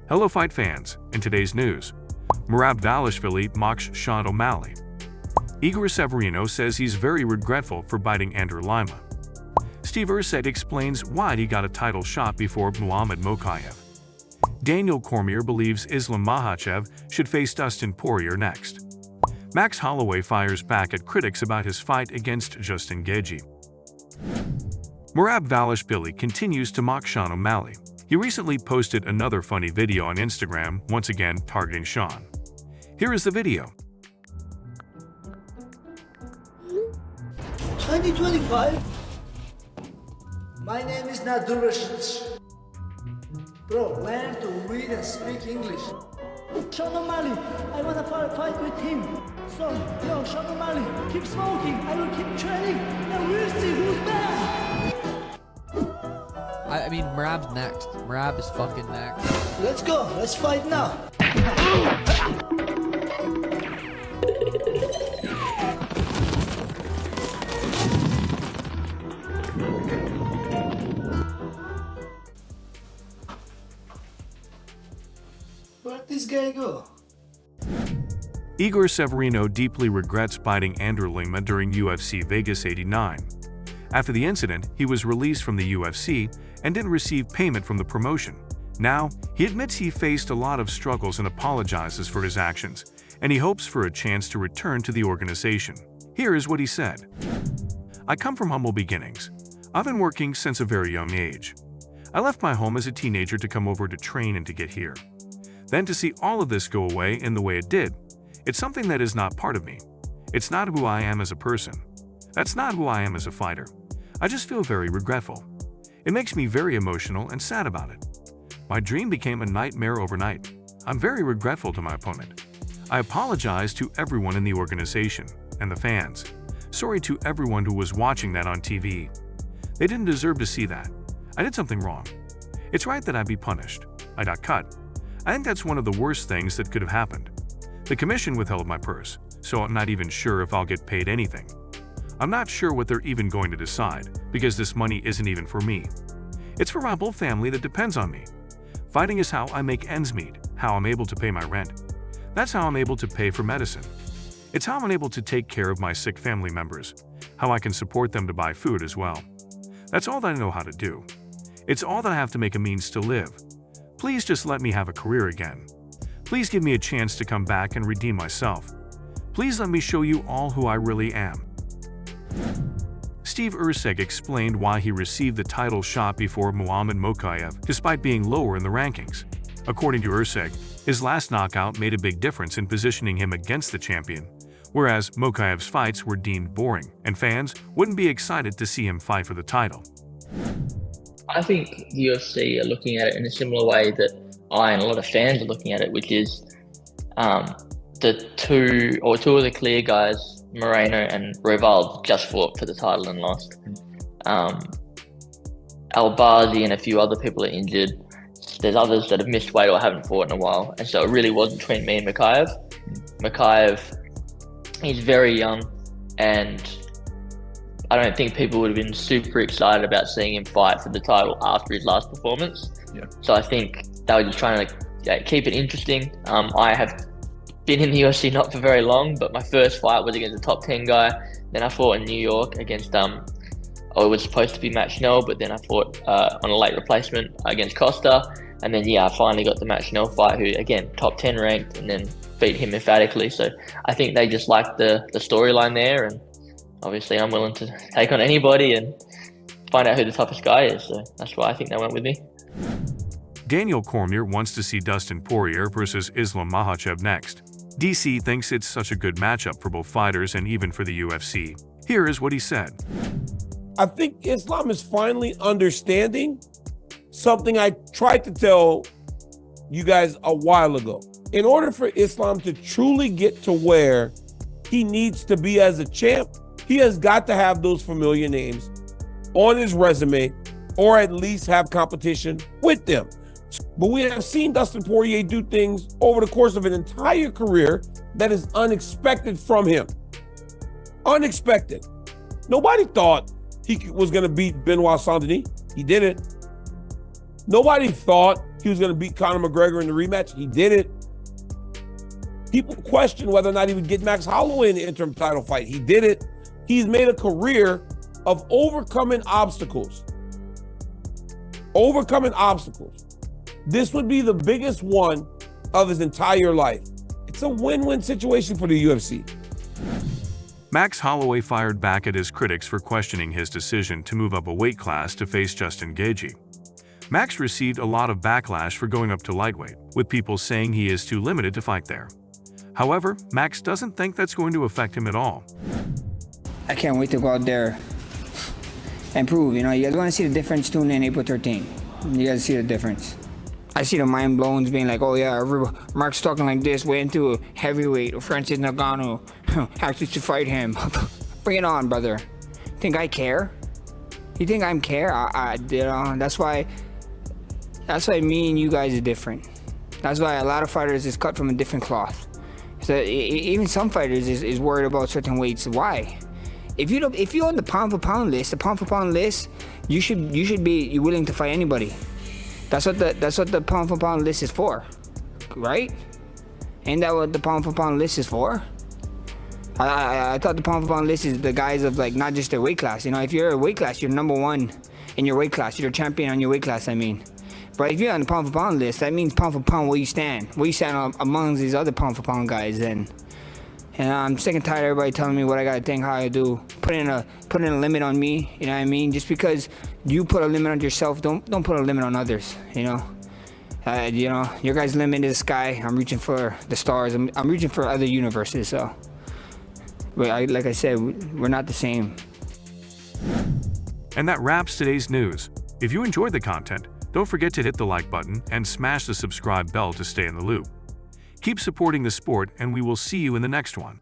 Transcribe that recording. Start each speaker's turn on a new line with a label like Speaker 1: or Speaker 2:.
Speaker 1: Hello fight fans, in today's news, Merab Dvalashivli mocks Sean O'Malley. Igor Severino says he's very regretful for biting Andre Lima. Steve Erceg explains why he got a title shot before Muhammed Mokaev. Daniel Cormier believes Islam Makhachev should face Dustin Poirier next. Max Holloway fires back at critics about his fight against Justin Gaethje. Merab Dvalashivli continues to mock Sean O'Malley. He recently posted another funny video on Instagram, once again targeting Sean. Here is the video.
Speaker 2: 2025? My name is not Dvalashivli. Bro, learn to read and speak English. Sean O'Malley, I wanna fight with him. So, yo, Sean O'Malley, keep smoking. I will keep training, and we'll see who's better.
Speaker 3: I mean, Merab's next. Merab is fucking next.
Speaker 2: Let's go. Let's fight now. Where'd this guy go?
Speaker 1: Igor Severino deeply regrets biting Andre Lima during UFC Vegas 89. After the incident, he was released from the UFC and didn't receive payment from the promotion. Now, he admits he faced a lot of struggles and apologizes for his actions, and he hopes for a chance to return to the organization. Here is what he said. "I come from humble beginnings. I've been working since a very young age. I left my home as a teenager to come over to train and to get here. Then to see all of this go away in the way it did, it's something that is not part of me. It's not who I am as a person. That's not who I am as a fighter. I just feel very regretful. It makes me very emotional and sad about it. My dream became a nightmare overnight. I'm very regretful to my opponent. I apologize to everyone in the organization and the fans. Sorry to everyone who was watching that on TV. They didn't deserve to see that. I did something wrong. It's right that I be punished. I got cut. I think that's one of the worst things that could have happened. The commission withheld my purse, so I'm not even sure if I'll get paid anything. I'm not sure what they're even going to decide, because this money isn't even for me. It's for my whole family that depends on me. Fighting is how I make ends meet, how I'm able to pay my rent. That's how I'm able to pay for medicine. It's how I'm able to take care of my sick family members, how I can support them to buy food as well. That's all that I know how to do. It's all that I have to make a means to live. Please just let me have a career again. Please give me a chance to come back and redeem myself. Please let me show you all who I really am." Steve Erceg explained why he received the title shot before Muhammed Mokaev, despite being lower in the rankings. According to Erceg, his last knockout made a big difference in positioning him against the champion, whereas Mokaev's fights were deemed boring, and fans wouldn't be excited to see him fight for the title.
Speaker 4: I think the UFC are looking at it in a similar way that I and a lot of fans are looking at it, which is the two of the clear guys, Moreno and Roval, just fought for the title and lost. Al-Bazi and a few other people are injured. There's others that have missed weight or haven't fought in a while, and so it really was between me and Mokaev. Mokaev, he's very young, and I don't think people would have been super excited about seeing him fight for the title after his last performance.
Speaker 5: Yeah.
Speaker 4: So I think they were just trying to keep it interesting. I have been in the UFC not for very long, but my first fight was against a top 10 guy. Then I fought in New York against, it was supposed to be Matt Schnell, but then I fought on a late replacement against Costa. And then, I finally got the Matt Schnell fight, who, again, top 10 ranked, and then beat him emphatically. So I think they just liked the storyline there, and obviously I'm willing to take on anybody and find out who the toughest guy is. So that's why I think they went with me.
Speaker 1: Daniel Cormier wants to see Dustin Poirier versus Islam Makhachev next. DC thinks it's such a good matchup for both fighters and even for the UFC. Here is what he said.
Speaker 6: I think Islam is finally understanding something I tried to tell you guys a while ago. In order for Islam to truly get to where he needs to be as a champ, he has got to have those familiar names on his resume, or at least have competition with them. But we have seen Dustin Poirier do things over the course of an entire career that is unexpected from him. Unexpected. Nobody thought he was going to beat Benoit Saint-Denis. He didn't. Nobody thought he was going to beat Conor McGregor in the rematch. He did it. People question whether or not he would get Max Holloway in the interim title fight. He did it. He's made a career of overcoming obstacles. Overcoming obstacles. This would be the biggest one of his entire life. It's a win-win situation for the UFC.
Speaker 1: Max Holloway fired back at his critics for questioning his decision to move up a weight class to face Justin Gaethje. Max received a lot of backlash for going up to lightweight, with people saying he is too limited to fight there. However, Max doesn't think that's going to affect him at all.
Speaker 5: I can't wait to go out there and prove. You guys want to see the difference, tune in April 13th. You guys see the difference. I see the mind blowns being like, oh yeah, Mark's talking like this, way into a heavyweight, or Francis Ngannou actually to fight him. Bring it on, brother. Think I care? You think I'm care? That's why me and you guys are different. That's why a lot of fighters is cut from a different cloth. So even some fighters is worried about certain weights. Why? If you're on the pound for pound list, you should be willing to fight anybody. That's what the pound for pound list is for, right? Ain't that what the pound for pound list is for? I thought the pound for pound list is the guys of like not just their weight class. If you're a weight class, you're number one in your weight class. You're a champion on your weight class. I mean, but if you're on the pound for pound list, that means pound for pound where you stand amongst these other pound for pound guys. And I'm sick and tired of everybody telling me what I gotta think, how I do, putting a limit on me. You know what I mean? Just because you put a limit on yourself, don't put a limit on others. Your guys' limit is the sky. I'm reaching for the stars. I'm reaching for other universes. So, but like I said, we're not the same.
Speaker 1: And that wraps today's news. If you enjoyed the content, don't forget to hit the like button and smash the subscribe bell to stay in the loop. Keep supporting the sport, and we will see you in the next one.